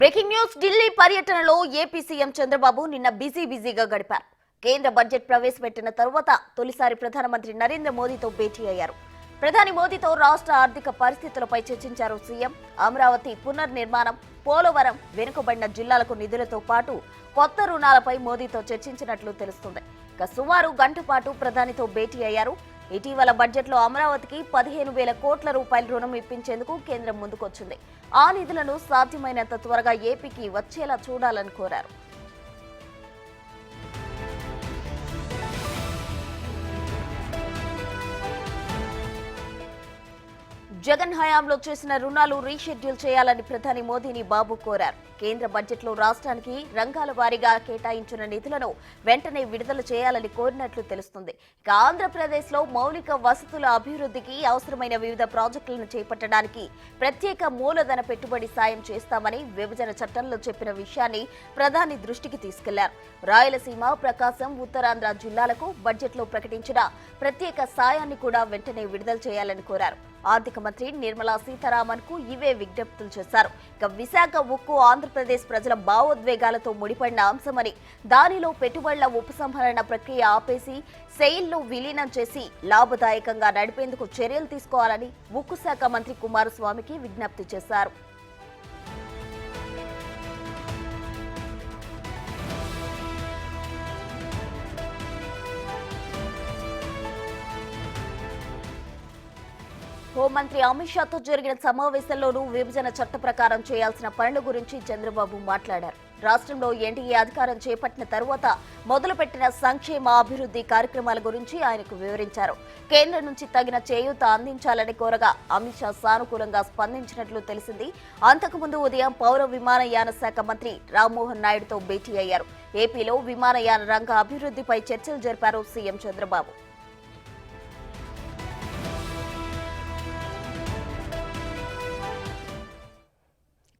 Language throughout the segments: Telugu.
బ్రేకింగ్ న్యూస్ ఢిల్లీ పర్యటనలో ఏపీ సీఎం చంద్రబాబు నిన్న బిజీగా గడిపారు. కేంద్ర బడ్జెట్ ప్రవేశపెట్టిన తరువాత తొలిసారి ప్రధానమంత్రి నరేంద్ర మోదీతో భేటీ అయ్యారు. ప్రధాని మోదీతో రాష్ట్ర ఆర్థిక పరిస్థితులపై చర్చించారు సీఎం. అమరావతి పునర్నిర్మాణం, పోలవరం, వెనుకబడిన జిల్లాలకు నిధులతో పాటు కొత్త రుణాలపై మోదీతో చర్చించినట్లు తెలుస్తుంది. ఇక సుమారు గంట పాటు ప్రధానితో భేటీ అయ్యారు. ఇటీవల బడ్జెట్లో అమరావతికి 15,000 కోట్ల రూపాయల రుణం ఇప్పించేందుకు కేంద్రం ముందుకొచ్చింది. ఆ నిధులను సాధ్యమైనంత త్వరగా ఏపీకి వచ్చేలా చూడాలని కోరారు. జగన్ హయాంలో చేసిన రుణాలు రీషెడ్యూల్ చేయాలని ప్రధాని మోదీని బాబు కోరారు. కేంద్ర బడ్జెట్లో రాష్ట్రానికి రంగాల వారీగా కేటాయించిన నిధులను వెంటనే విడుదల చేయాలని కోరినట్లు తెలుస్తుంది. ఇక ఆంధ్రప్రదేశ్లో మౌలిక వసతుల అభివృద్ధికి అవసరమైన వివిధ ప్రాజెక్టులను చేపట్టడానికి ప్రత్యేక మూలధన పెట్టుబడి సాయం చేస్తామని విభజన చట్టంలో చెప్పిన విషయాన్ని ప్రధాని దృష్టికి తీసుకెళ్లారు. రాయలసీమ, ప్రకాశం, ఉత్తరాంధ్ర జిల్లాలకు బడ్జెట్లో ప్రకటించిన ప్రత్యేక సాయాన్ని కూడా వెంటనే విడుదల చేయాలని కోరారు. ఆర్థిక మంత్రి నిర్మలా సీతారామన్ కు ఇవే విజ్ఞప్తులు చేశారు. ఇక విశాఖ ఉక్కు ఆంధ్రప్రదేశ్ ప్రజల భావోద్వేగాలతో ముడిపడిన అంశమని, దానిలో పెట్టుబడుల ఉపసంహరణ ప్రక్రియ ఆపేసి సెయిల్లో విలీనం చేసి లాభదాయకంగా నడిపేందుకు చర్యలు తీసుకోవాలని ఉక్కు శాఖ మంత్రి కుమారస్వామికి విజ్ఞప్తి చేశారు. హోంమంత్రి అమిత్ షాతో జరిగిన సమావేశంలోనూ విభజన చట్ట ప్రకారం చేయాల్సిన పనుల గురించి చంద్రబాబు మాట్లాడారు. రాష్ట్రంలో ఎన్డీఏ అధికారం చేపట్టిన తరువాత మొదలుపెట్టిన సంక్షేమ అభివృద్ధి కార్యక్రమాల గురించి ఆయనకు వివరించారు. కేంద్రం నుంచి తగిన చేయూత అందించాలని కోరగా అమిత్ షా సానుకూలంగా స్పందించినట్లు తెలిసింది. అంతకుముందు ఉదయం పౌర విమానయాన శాఖ మంత్రి రామ్మోహన్ నాయుడుతో భేటీ అయ్యారు. ఏపీలో విమానయాన రంగ అభివృద్ధిపై చర్చలు జరిపారు సీఎం చంద్రబాబు.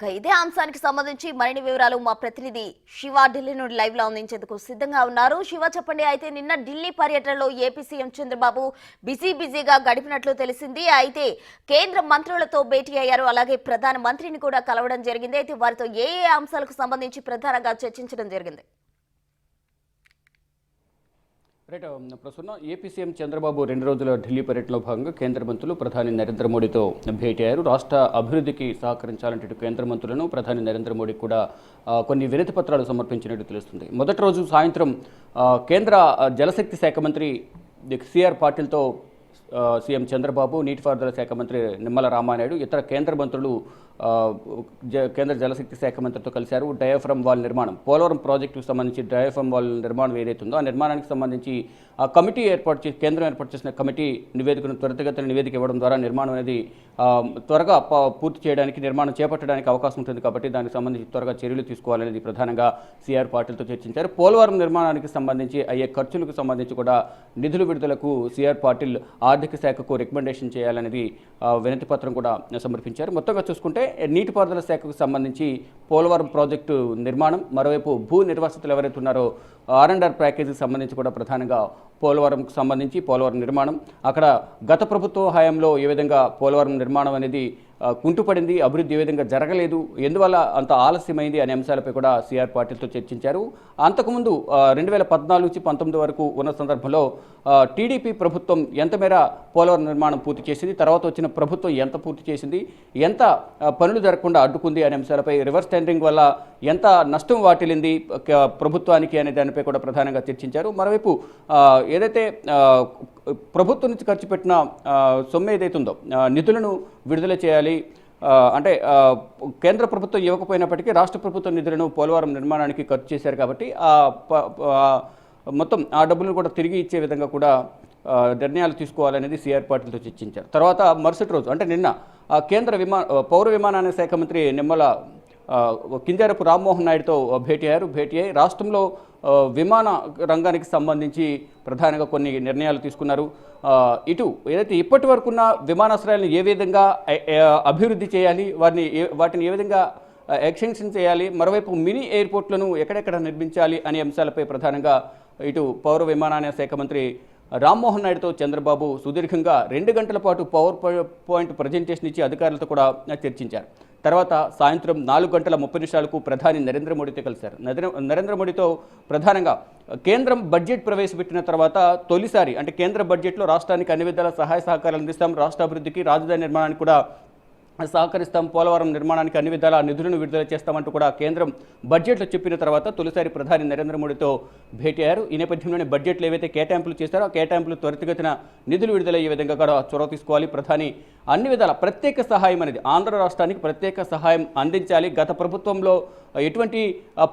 ఇదే అంశానికి సంబంధించి మరిన్ని వివరాలు మా ప్రతినిధి శివ ఢిల్లీ నుండి లైవ్ లో అందించేందుకు సిద్ధంగా ఉన్నారు. శివ, చెప్పండి. అయితే నిన్న ఢిల్లీ పర్యటనలో ఏపీ సీఎం చంద్రబాబు బిజీగా గడిపినట్లు తెలిసింది. అయితే కేంద్ర మంత్రులతో భేటీ అయ్యారు, అలాగే ప్రధాన మంత్రిని కూడా కలవడం జరిగింది. అయితే వారితో ఏ అంశాలకు సంబంధించి ప్రధానంగా చర్చించడం జరిగింది? రైట్ ప్రస్తుతం ఏపీ సీఎం చంద్రబాబు 2 రోజుల ఢిల్లీ పర్యటనలో భాగంగా కేంద్ర మంత్రులు ప్రధాని నరేంద్ర మోడీతో భేటీ అయ్యారు. రాష్ట్ర అభివృద్ధికి సహకరించాలంటే కేంద్ర మంత్రులను ప్రధాని నరేంద్ర మోడీ కూడా కొన్ని వినతి పత్రాలు సమర్పించినట్టు తెలుస్తుంది. మొదటి రోజు సాయంత్రం కేంద్ర జలశక్తి శాఖ మంత్రి సిఆర్ పాటిల్తో సీఎం చంద్రబాబు, నీటిపారుదల శాఖ మంత్రి నిమ్మల రామానాయుడు, ఇతర కేంద్ర మంత్రులు కేంద్ర జలశక్తి శాఖ మంత్రితో కలిశారు. డయాఫ్రమ్ వాల్ నిర్మాణం, పోలవరం ప్రాజెక్టుకు సంబంధించి డయాఫ్రమ్ వాల్ నిర్మాణం ఏదైతుందో ఆ నిర్మాణానికి సంబంధించి ఆ కమిటీ కేంద్రం ఏర్పాటు చేసిన కమిటీ నివేదికను త్వరితగతిన నివేదిక ఇవ్వడం ద్వారా నిర్మాణం అనేది త్వరగా పూర్తి చేయడానికి, నిర్మాణం చేపట్టడానికి అవకాశం ఉంటుంది. కాబట్టి దానికి సంబంధించి త్వరగా చర్యలు తీసుకోవాలనేది ప్రధానంగా సిఆర్ పాటిల్తో చర్చించారు. పోలవరం నిర్మాణానికి సంబంధించి అయ్యే ఖర్చులకు సంబంధించి కూడా నిధుల విడుదలకు సిఆర్ పాటిల్ ఆర్థిక శాఖకు రికమెండేషన్ చేయాలనేది వినతి పత్రం కూడా సమర్పించారు. మొత్తంగా చూసుకుంటే నీటిపారుదల శాఖకు సంబంధించి పోలవరం ప్రాజెక్టు నిర్మాణం, మరోవైపు భూ నిర్వాసితులు ఎవరైతే ఉన్నారో R&R ప్యాకేజీకి సంబంధించి కూడా ప్రధానంగా పోలవరంకు సంబంధించి పోలవరం నిర్మాణం, అక్కడ గత ప్రభుత్వ హయాంలో ఏ విధంగా పోలవరం నిర్మాణం అనేది కుంటుపడింది, అభివృద్ధి ఏ విధంగా జరగలేదు, ఎందువల్ల అంత ఆలస్యమైంది అనే అంశాలపై కూడా సిఆర్ పాటిల్తో చర్చించారు. అంతకుముందు 2014 నుంచి 19 వరకు ఉన్న సందర్భంలో టీడీపీ ప్రభుత్వం ఎంత మేర పోలవరం నిర్మాణం పూర్తి చేసింది, తర్వాత వచ్చిన ప్రభుత్వం ఎంత పూర్తి చేసింది, ఎంత పనులు జరగకుండా అడ్డుకుంది అనే అంశాలపై, రివర్స్ టెండరింగ్ వల్ల ఎంత నష్టం వాటిల్లింది ప్రభుత్వానికి అనే దానిపై కూడా ప్రధానంగా చర్చించారు. మరోవైపు ఏదైతే ప్రభుత్వం నుంచి ఖర్చు పెట్టిన సొమ్ము ఏదైతుందో నిధులను విడుదల చేయాలి, అంటే కేంద్ర ప్రభుత్వం ఇవ్వకపోయినప్పటికీ రాష్ట్ర ప్రభుత్వం నిధులను పోలవరం నిర్మాణానికి ఖర్చు చేశారు. కాబట్టి మొత్తం ఆ డబ్బులను కూడా తిరిగి ఇచ్చే విధంగా కూడా నిర్ణయాలు తీసుకోవాలనేది సిఆర్ పాటిల్తో చర్చించారు. తర్వాత మరుసటి రోజు అంటే నిన్న కేంద్ర పౌర విమానయాన శాఖ మంత్రి నిమ్మల కింజారపు రామ్మోహన్ నాయుడుతో భేటీ అయ్యి రాష్ట్రంలో విమాన రంగానికి సంబంధించి ప్రధానంగా కొన్ని నిర్ణయాలు తీసుకున్నారు. ఇటు ఏదైతే ఇప్పటి వరకున్న విమానాశ్రయాలను ఏ విధంగా అభివృద్ధి చేయాలి, వాటిని ఏ విధంగా ఎక్స్టెన్షన్ చేయాలి, మరోవైపు మినీ ఎయిర్పోర్ట్లను ఎక్కడెక్కడ నిర్మించాలి అనే అంశాలపై ప్రధానంగా ఇటు పౌర విమానయాన శాఖ మంత్రి రామ్మోహన్ నాయుడుతో చంద్రబాబు సుదీర్ఘంగా 2 గంటల పాటు పవర్ పాయింట్ ప్రజెంటేషన్ ఇచ్చి అధికారులతో కూడా చర్చించారు. తర్వాత సాయంత్రం 4 గంటల 30 నిమిషాలకు ప్రధాని నరేంద్ర మోడీతో కలిశారు. నరేంద్ర మోడీతో ప్రధానంగా కేంద్రం బడ్జెట్ ప్రవేశపెట్టిన తర్వాత తొలిసారి అంటే కేంద్ర బడ్జెట్లో రాష్ట్రానికి అన్ని విధాల సహాయ సహకారాలు అందిస్తాం, రాష్ట్ర అభివృద్ధికి రాజధాని నిర్మాణానికి కూడా సహకరిస్తాం, పోలవరం నిర్మాణానికి అన్ని విధాల నిధులను విడుదల చేస్తామంటూ కూడా కేంద్రం బడ్జెట్లో చెప్పిన తర్వాత తొలిసారి ప్రధాని నరేంద్ర మోడీతో భేటీ అయ్యారు. ఈ నేపథ్యంలోనే బడ్జెట్లో ఏవైతే కేటాయింపులు చేశారో ఆ కేటాయింపులు త్వరితగతిన నిధులు విడుదలయ్యే విధంగా కూడా చొరవ తీసుకోవాలి. ప్రధాని అన్ని విధాల ప్రత్యేక సహాయం అనేది ఆంధ్ర రాష్ట్రానికి ప్రత్యేక సహాయం అందించాలి. గత ప్రభుత్వంలో ఎటువంటి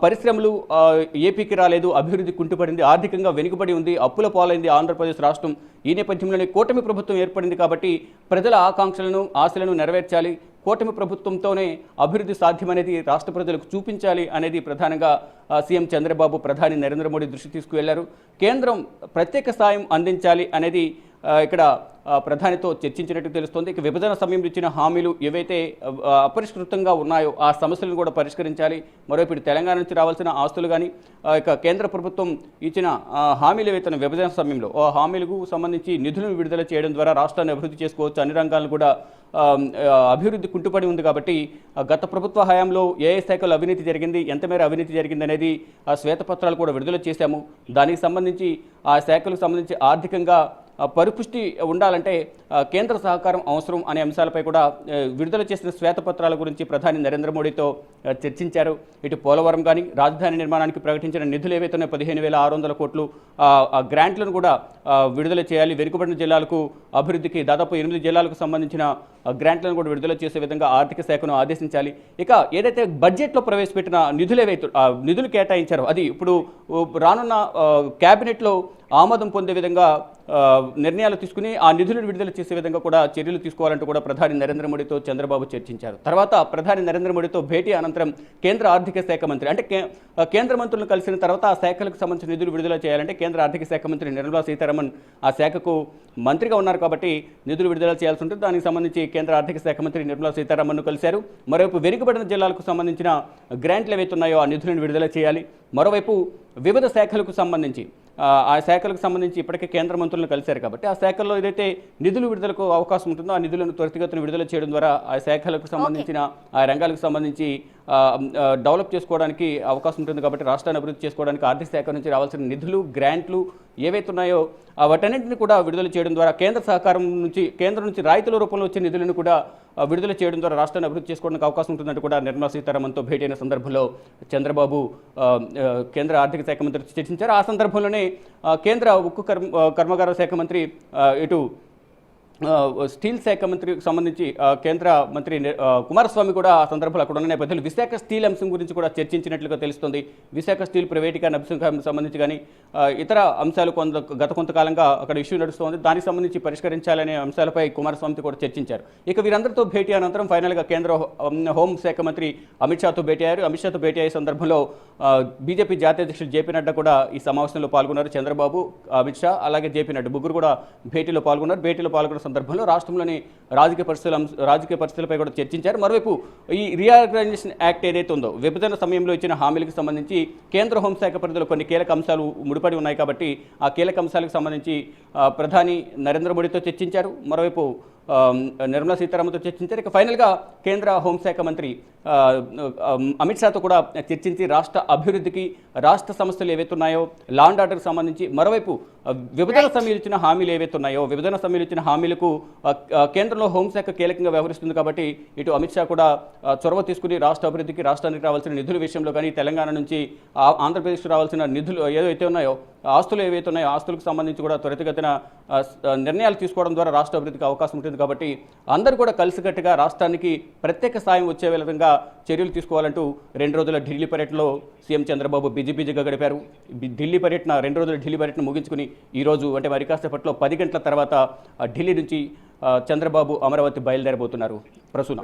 పరిశ్రమలు ఏపీకి రాలేదు, అభివృద్ధి కుంటుపడింది, ఆర్థికంగా వెనుకబడి ఉంది, అప్పుల పాలైంది ఆంధ్రప్రదేశ్ రాష్ట్రం. ఈ నేపథ్యంలోనే కూటమి ప్రభుత్వం ఏర్పడింది కాబట్టి ప్రజల ఆకాంక్షలను ఆశలను నెరవేర్చాలి, కూటమి ప్రభుత్వంతోనే అభివృద్ధి సాధ్యమనేది రాష్ట్ర ప్రజలకు చూపించాలి అనేది ప్రధానంగా సీఎం చంద్రబాబు ప్రధాని నరేంద్ర మోడీ దృష్టి తీసుకువెళ్లారు. కేంద్రం ప్రత్యేక సాయం అందించాలి అనేది ఇక్కడ ప్రధానితో చర్చించినట్టు తెలుస్తోంది. ఇక విభజన సమయంలో ఇచ్చిన హామీలు ఏవైతే అపరిష్కృతంగా ఉన్నాయో ఆ సమస్యలను కూడా పరిష్కరించాలి. మరోవైపు తెలంగాణ నుంచి రావాల్సిన ఆస్తులు కానీ ఇక కేంద్ర ప్రభుత్వం ఇచ్చిన హామీలు ఏవైతే విభజన సమయంలో ఆ హామీలకు సంబంధించి నిధులను విడుదల చేయడం ద్వారా రాష్ట్రాన్ని అభివృద్ధి చేసుకోవచ్చు, అన్ని రంగాలను కూడా అభివృద్ధి కుంటుపడి ఉంది కాబట్టి గత ప్రభుత్వ హయాంలో ఏ శాఖలో అవినీతి జరిగింది, ఎంత మేర అవినీతి జరిగింది అనేది ఆ శ్వేతపత్రాలు కూడా విడుదల చేశాము. దానికి సంబంధించి ఆ శాఖలకు సంబంధించి ఆర్థికంగా పరిపుష్టి ఉండాలంటే కేంద్ర సహకారం అవసరం అనే అంశాలపై కూడా విడుదల చేసిన శ్వేతపత్రాల గురించి ప్రధాని నరేంద్ర మోడీతో చర్చించారు. ఇటు పోలవరం కానీ రాజధాని నిర్మాణానికి ప్రకటించిన నిధులు ఏవైతే 15,600 కోట్లు గ్రాంట్లను కూడా విడుదల చేయాలి. వెనుకబడిన జిల్లాలకు అభివృద్ధికి దాదాపు 8 జిల్లాలకు సంబంధించిన గ్రాంట్లను కూడా విడుదల చేసే విధంగా ఆర్థిక శాఖను ఆదేశించాలి. ఇక ఏదైతే బడ్జెట్లో ప్రవేశపెట్టిన నిధులు ఏవైతే నిధులు కేటాయించారో అది ఇప్పుడు రానున్న క్యాబినెట్లో ఆమోదం పొందే విధంగా నిర్ణయాలు తీసుకుని ఆ నిధులను విడుదల చేసే విధంగా కూడా చర్యలు తీసుకోవాలంటూ కూడా ప్రధాని నరేంద్ర మోడీతో చంద్రబాబు చర్చించారు. తర్వాత ప్రధాని నరేంద్ర మోడీతో భేటీ అనంతరం కేంద్ర ఆర్థిక శాఖ మంత్రి అంటే కేంద్ర మంత్రులను కలిసిన తర్వాత ఆ శాఖలకు సంబంధించిన నిధులు విడుదల చేయాలంటే కేంద్ర ఆర్థిక శాఖ మంత్రి నిర్మలా సీతారామన్ ఆ శాఖకు మంత్రిగా ఉన్నారు కాబట్టి నిధులు విడుదల చేయాల్సి ఉంటుంది. దానికి సంబంధించి కేంద్ర ఆర్థిక శాఖ మంత్రి నిర్మలా సీతారామన్ను కలిశారు. మరోవైపు వెనుకబడిన జిల్లాలకు సంబంధించిన గ్రాంట్లు ఏవైతే ఉన్నాయో ఆ నిధులను విడుదల చేయాలి. మరోవైపు వివిధ శాఖలకు సంబంధించి ఆ శాఖలకు సంబంధించి ఇప్పటికే కేంద్ర మంత్రులను కలిశారు కాబట్టి ఆ శాఖల్లో ఏదైతే నిధులు విడుదలకు అవకాశం ఉంటుందో ఆ నిధులను త్వరితగతిన విడుదల చేయడం ద్వారా ఆ శాఖలకు సంబంధించిన ఆ రంగాలకు సంబంధించి డెవలప్ చేసుకోవడానికి అవకాశం ఉంటుంది. కాబట్టి రాష్ట్రాన్ని అభివృద్ధి చేసుకోవడానికి ఆర్థిక శాఖ నుంచి రావాల్సిన నిధులు గ్రాంట్లు ఏవైతే ఉన్నాయో వాటన్నింటినీ కూడా విడుదల చేయడం ద్వారా కేంద్రం నుంచి రాయితీల రూపంలో వచ్చే నిధులను కూడా విడుదల చేయడం ద్వారా రాష్ట్రాన్ని అభివృద్ధి చేసుకోవడానికి అవకాశం ఉంటుందంటూ కూడా నిర్మలా సీతారామన్తో భేటీ అయిన సందర్భంలో చంద్రబాబు కేంద్ర ఆర్థిక శాఖ మంత్రి చర్చించారు. ఆ సందర్భంలోనే కేంద్ర ఉక్కు కర్మాగార శాఖ మంత్రి ఇటు స్టీల్ శాఖ మంత్రికి సంబంధించి కేంద్ర మంత్రి కుమారస్వామి కూడా ఆ సందర్భంలో అక్కడ ఉన్న నేపథ్యంలో విశాఖ స్టీల్ అంశం గురించి కూడా చర్చించినట్లుగా తెలుస్తుంది. విశాఖ స్టీల్ ప్రైవేటీకరణ అంశం సంబంధించి కానీ ఇతర అంశాలు గత కొంతకాలంగా అక్కడ ఇష్యూ నడుస్తోంది. దానికి సంబంధించి పరిష్కరించాలనే అంశాలపై కుమారస్వామితో కూడా చర్చించారు. ఇక వీరందరితో భేటీ అనంతరం ఫైనల్గా కేంద్ర హోంశాఖ మంత్రి అమిత్ షాతో భేటీ అయ్యారు. అమిత్ షాతో భేటీ అయ్యే సందర్భంలో బీజేపీ జాతీయ అధ్యక్షుడు జేపీ నడ్డా కూడా ఈ సమావేశంలో పాల్గొన్నారు. చంద్రబాబు, అమిత్ షా అలాగే జేపీ నడ్డా ముగ్గురు కూడా భేటీలో పాల్గొన్నారు. భేటీలో పాల్గొన్న సందర్భంలో రాష్ట్రంలోని రాజకీయ పరిస్థితులపై కూడా చర్చించారు. మరోవైపు ఈ రీఆర్గనైజేషన్ యాక్ట్ ఏదైతే ఉందో విభజన సమయంలో ఇచ్చిన హామీలకు సంబంధించి కేంద్ర హోంశాఖ పరిధిలో కొన్ని కీలక అంశాలు ముడిపడి ఉన్నాయి కాబట్టి ఆ కీలక అంశాలకు సంబంధించి ప్రధాని నరేంద్ర మోడీతో చర్చించారు. మరోవైపు నిర్మలా సీతారామన్తో చర్చించారు. ఇక ఫైనల్గా కేంద్ర హోంశాఖ మంత్రి అమిత్ షాతో కూడా చర్చించి రాష్ట్ర అభివృద్ధికి రాష్ట్ర సమస్యలు ఏవైతే ఉన్నాయో లా అండ్ ఆర్డర్కి సంబంధించి మరోవైపు విభజన సమయంలో ఇచ్చిన హామీలు ఏవైతే ఉన్నాయో విభజన సమయంలో ఇచ్చిన హామీలకు కేంద్రంలో హోంశాఖ కీలకంగా వ్యవహరిస్తుంది కాబట్టి ఇటు అమిత్ షా కూడా చొరవ తీసుకుని రాష్ట్ర అభివృద్ధికి రాష్ట్రానికి రావాల్సిన నిధుల విషయంలో కానీ తెలంగాణ నుంచి ఆంధ్రప్రదేశ్కి రావాల్సిన నిధులు ఏవైతే ఉన్నాయో ఆస్తులు ఏవైతే ఉన్నాయో ఆస్తులకు సంబంధించి కూడా త్వరితగతిన నిర్ణయాలు తీసుకోవడం ద్వారా రాష్ట్ర అభివృద్ధికి అవకాశం ఉంటుంది. కాబట్టి అందరూ కూడా కలిసికట్టుగా రాష్ట్రానికి ప్రత్యేక సాయం వచ్చే విధంగా చర్యలు తీసుకోవాలంటూ 2 రోజుల ఢిల్లీ పర్యటనలో సీఎం చంద్రబాబు బిజీగా గడిపారు. ఢిల్లీ పర్యటన 2 రోజుల ఢిల్లీ పర్యటన ముగించుకుని ఈరోజు అంటే మరి కాసేపట్లో 10 గంటల తర్వాత ఢిల్లీ నుంచి చంద్రబాబు అమరావతి బయలుదేరబోతున్నారు. ప్రసూన.